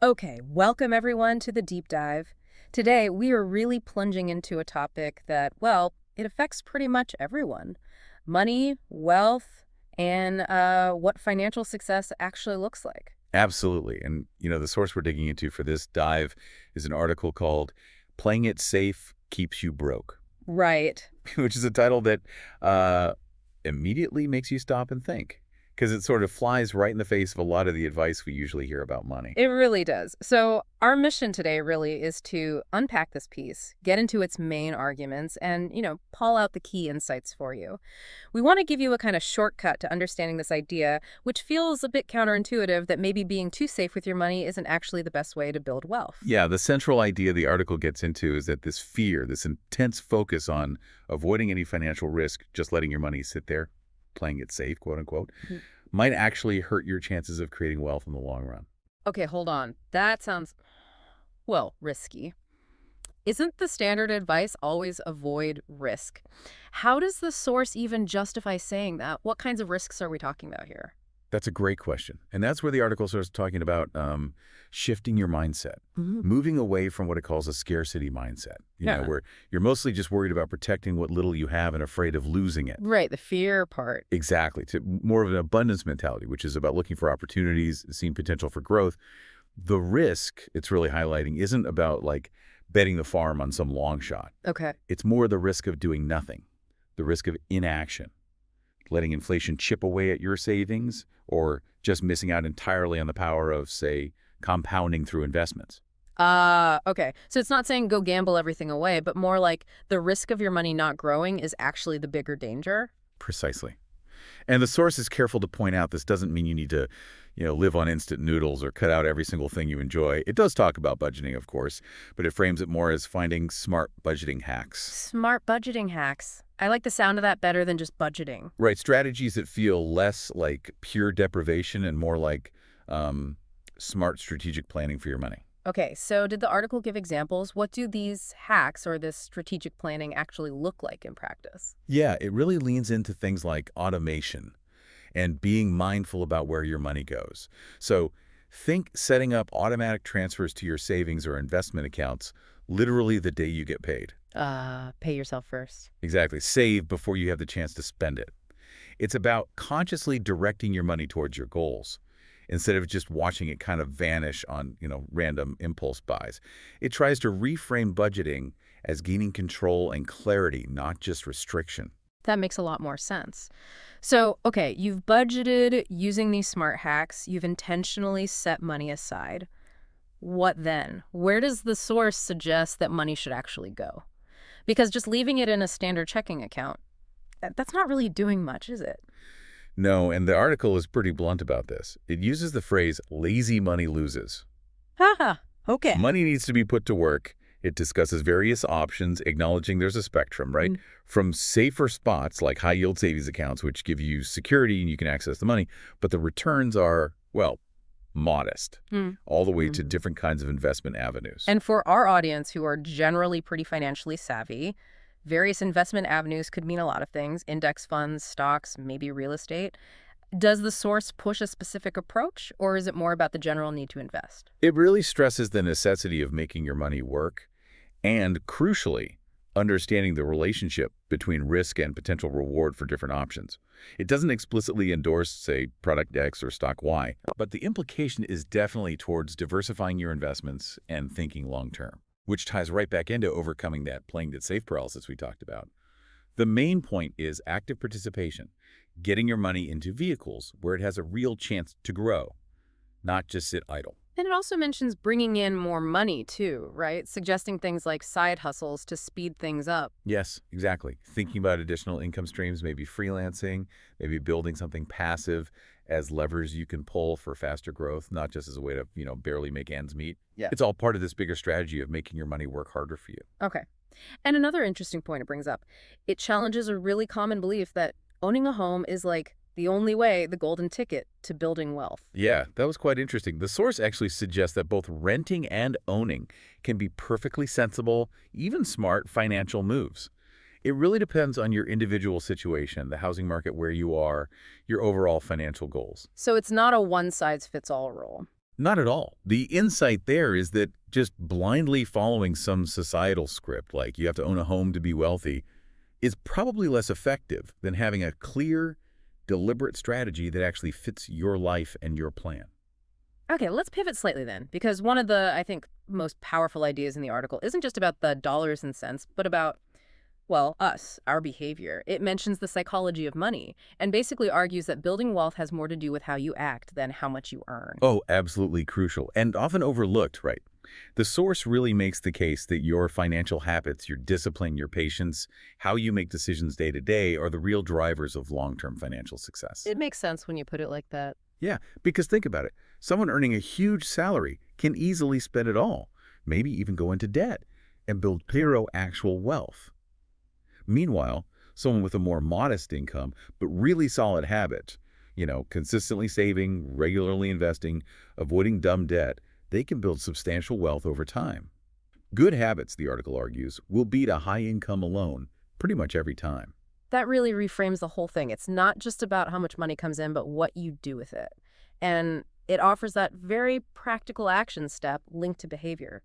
Okay, welcome everyone to the deep dive. Today, we are really plunging into a topic that, well, it affects pretty much everyone. Money, wealth, and what financial success actually looks like. Absolutely. And, the source we're digging into for this dive is an article called Playing It Safe Keeps You Broke, Right. which is a title that uh, immediately makes you stop and think because it sort of flies right in the face of a lot of the advice we usually hear about money. It really does. So, our mission today really is to unpack this piece, get into its main arguments, and, pull out the key insights for you. We want to give you a kind of shortcut to understanding this idea, which feels a bit counterintuitive that maybe being too safe with your money isn't actually the best way to build wealth. Yeah, the central idea the article gets into is that this fear, this intense focus on avoiding any financial risk, just letting your money sit there, playing it safe, quote unquote, Mm. might actually hurt your chances of creating wealth in the long run. Okay, hold on. That sounds, well, risky. Isn't the standard advice always avoid risk? How does the source even justify saying that? What kinds of risks are we talking about here? That's a great question. And that's where the article starts talking about shifting your mindset, Mhm. moving away from what it calls a scarcity mindset, Yeah. where you're mostly just worried about protecting what little you have and afraid of losing it. Right, the fear part. Exactly. To more of an abundance mentality, which is about looking for opportunities, seeing potential for growth. The risk it's really highlighting isn't about like betting the farm on some long shot. Okay. It's more the risk of doing nothing, the risk of inaction, letting inflation chip away at your savings, or just missing out entirely on the power of, say, compounding through investments. Okay. So it's not saying go gamble everything away, but more like the risk of your money not growing is actually the bigger danger. Precisely. And the source is careful to point out this doesn't mean you need to, live on instant noodles or cut out every single thing you enjoy. It does talk about budgeting, of course, but it frames it more as finding smart budgeting hacks. Smart budgeting hacks. I like the sound of that better than just budgeting. Right, strategies that feel less like pure deprivation and more like smart strategic planning for your money. Okay, so did the article give examples? What do these hacks or this strategic planning actually look like in practice? Yeah, it really leans into things like automation and being mindful about where your money goes. So think setting up automatic transfers to your savings or investment accounts literally the day you get paid. Pay yourself first. Exactly. Save before you have the chance to spend it. It's about consciously directing your money towards your goals instead of just watching it kind of vanish on, random impulse buys. It tries to reframe budgeting as gaining control and clarity, not just restriction. That makes a lot more sense. So, okay, you've budgeted using these smart hacks, you've intentionally set money aside. What then? Where does the source suggest that money should actually go? Because just leaving it in a standard checking account, that's not really doing much, is it? No, and the article is pretty blunt about this. It uses the phrase lazy money loses. Haha, okay. Money needs to be put to work. It discusses various options, acknowledging there's a spectrum, right? Mm. From safer spots like high-yield savings accounts, which give you security and you can access the money, but the returns are, well, modest, Mm. all the way to Mm. different kinds of investment avenues. And for our audience who are generally pretty financially savvy, various investment avenues could mean a lot of things: index funds, stocks, maybe real estate. Does the source push a specific approach, or is it more about the general need to invest? It really stresses the necessity of making your money work and, crucially, understanding the relationship between risk and potential reward for different options. It doesn't explicitly endorse, say, product X or stock Y, but the implication is definitely towards diversifying your investments and thinking long-term, which ties right back into overcoming that playing it safe paralysis we talked about. The main point is active participation, getting your money into vehicles where it has a real chance to grow, not just sit idle. And it also mentions bringing in more money, too, right? Suggesting things like side hustles to speed things up. Yes, exactly. Thinking about additional income streams, maybe freelancing, maybe building something passive as levers you can pull for faster growth, not just as a way to, barely make ends meet. Yeah. It's all part of this bigger strategy of making your money work harder for you. Okay. And another interesting point it brings up, it challenges a really common belief that owning a home is like the only way, the golden ticket to building wealth. Yeah, that was quite interesting. The source actually suggests that both renting and owning can be perfectly sensible, even smart financial moves. It really depends on your individual situation, the housing market where you are, your overall financial goals. So it's not a one-size-fits-all rule. Not at all. The insight there is that just blindly following some societal script, like you have to own a home to be wealthy, is probably less effective than having a clear, deliberate strategy that actually fits your life and your plan. Okay, let's pivot slightly then, because one of the, I think, most powerful ideas in the article isn't just about the dollars and cents, but about, well, us, our behavior. It mentions the psychology of money and basically argues that building wealth has more to do with how you act than how much you earn. Oh, absolutely crucial and often overlooked, right? The source really makes the case that your financial habits, your discipline, your patience, how you make decisions day to day are the real drivers of long-term financial success. It makes sense when you put it like that. Yeah, because think about it. Someone earning a huge salary can easily spend it all, maybe even go into debt, and build zero actual wealth. Meanwhile, someone with a more modest income but really solid habits, consistently saving, regularly investing, avoiding dumb debt, they can build substantial wealth over time. Good habits, the article argues, will beat a high income alone pretty much every time. That really reframes the whole thing. It's not just about how much money comes in, but what you do with it. And it offers that very practical action step linked to behavior.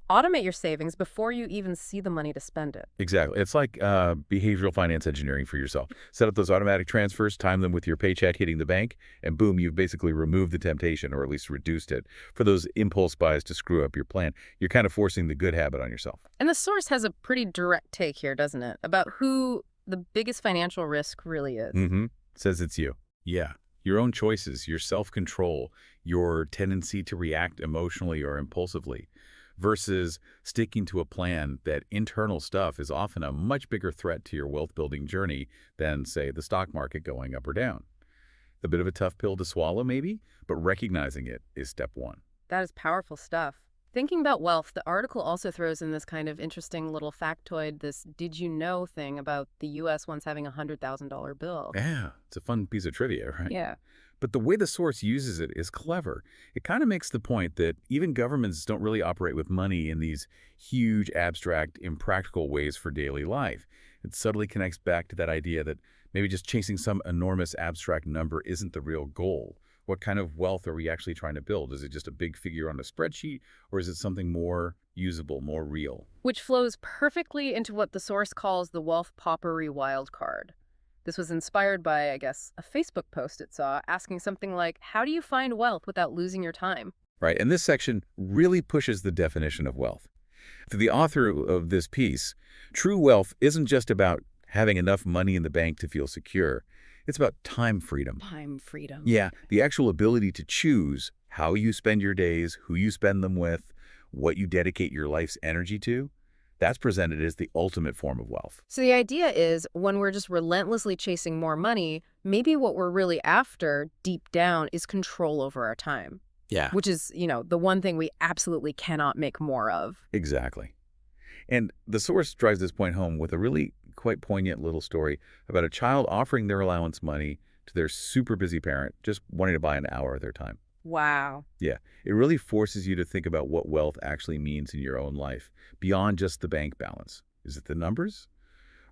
Automate your savings before you even see the money to spend it. Exactly. It's like behavioral finance engineering for yourself. Set up those automatic transfers, time them with your paycheck hitting the bank, and boom, you've basically removed the temptation or at least reduced it for those impulse buys to screw up your plan. You're kind of forcing the good habit on yourself. And the source has a pretty direct take here, doesn't it? About who the biggest financial risk really is. Mm-hmm. Says it's you. Yeah. Your own choices, your self-control, your tendency to react emotionally or impulsively, versus sticking to a plan. That internal stuff is often a much bigger threat to your wealth-building journey than, say, the stock market going up or down. A bit of a tough pill to swallow, maybe, but recognizing it is step one. That is powerful stuff. Thinking about wealth, the article also throws in this kind of interesting little factoid, this did you know thing about the U.S. once having a $100,000 bill. Yeah, it's a fun piece of trivia, right? Yeah. But the way the source uses it is clever. It kind of makes the point that even governments don't really operate with money in these huge, abstract, impractical ways for daily life. It subtly connects back to that idea that maybe just chasing some enormous abstract number isn't the real goal. What kind of wealth are we actually trying to build? Is it just a big figure on a spreadsheet, or is it something more usable, more real? Which flows perfectly into what the source calls the Wealth Potpourri wildcard. This was inspired by, I guess, a Facebook post it saw asking something like, how do you find wealth without losing your time? Right, and this section really pushes the definition of wealth. To the author of this piece, true wealth isn't just about having enough money in the bank to feel secure. It's about time freedom. Time freedom. Yeah, the actual ability to choose how you spend your days, who you spend them with, what you dedicate your life's energy to. That's presented as the ultimate form of wealth. So the idea is when we're just relentlessly chasing more money, maybe what we're really after deep down is control over our time, Yeah, which is, the one thing we absolutely cannot make more of. exactly. And the source drives this point home with a really quite poignant little story about a child offering their allowance money to their super busy parent, just wanting to buy an hour of their time. Wow. Yeah, it really forces you to think about what wealth actually means in your own life, beyond just the bank balance. Is it the numbers?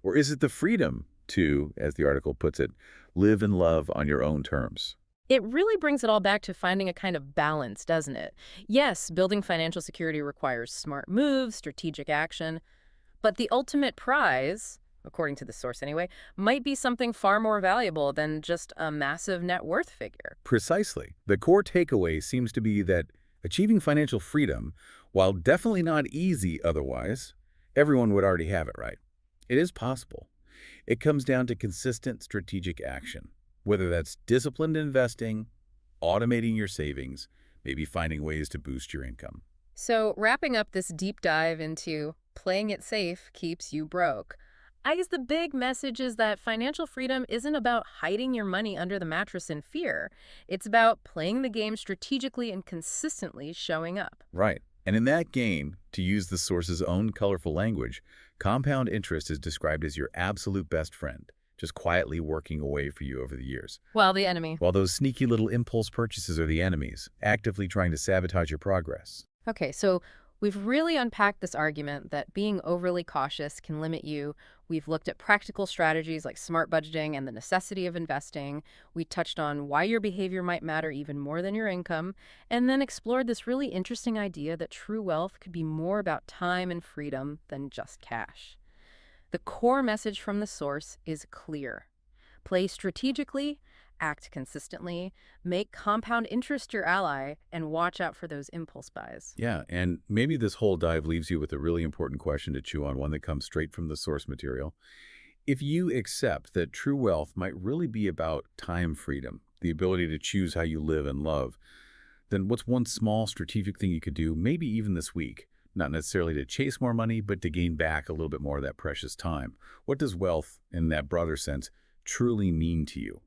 Or is it the freedom to, as the article puts it, live and love on your own terms? It really brings it all back to finding a kind of balance, doesn't it? Yes, building financial security requires smart moves, strategic action, but the ultimate prize, according to the source anyway, might be something far more valuable than just a massive net worth figure. Precisely. The core takeaway seems to be that achieving financial freedom, while definitely not easy otherwise, everyone would already have it, right? It is possible. It comes down to consistent strategic action, whether that's disciplined investing, automating your savings, maybe finding ways to boost your income. So, wrapping up this deep dive into playing it safe keeps you broke, I guess the big message is that financial freedom isn't about hiding your money under the mattress in fear. It's about playing the game strategically and consistently showing up. Right. And in that game, to use the source's own colorful language, compound interest is described as your absolute best friend, just quietly working away for you over the years. Well, the enemy. While those sneaky little impulse purchases are the enemies, actively trying to sabotage your progress. Okay, so We've really unpacked this argument that being overly cautious can limit you. We've looked at practical strategies like smart budgeting and the necessity of investing. We touched on why your behavior might matter even more than your income, and then explored this really interesting idea that true wealth could be more about time and freedom than just cash. The core message from the source is clear. Play strategically, act consistently, make compound interest your ally, and watch out for those impulse buys. Yeah, and maybe this whole dive leaves you with a really important question to chew on, one that comes straight from the source material. If you accept that true wealth might really be about time freedom, the ability to choose how you live and love, then what's one small strategic thing you could do, maybe even this week? Not necessarily to chase more money, but to gain back a little bit more of that precious time. What does wealth, in that broader sense, truly mean to you?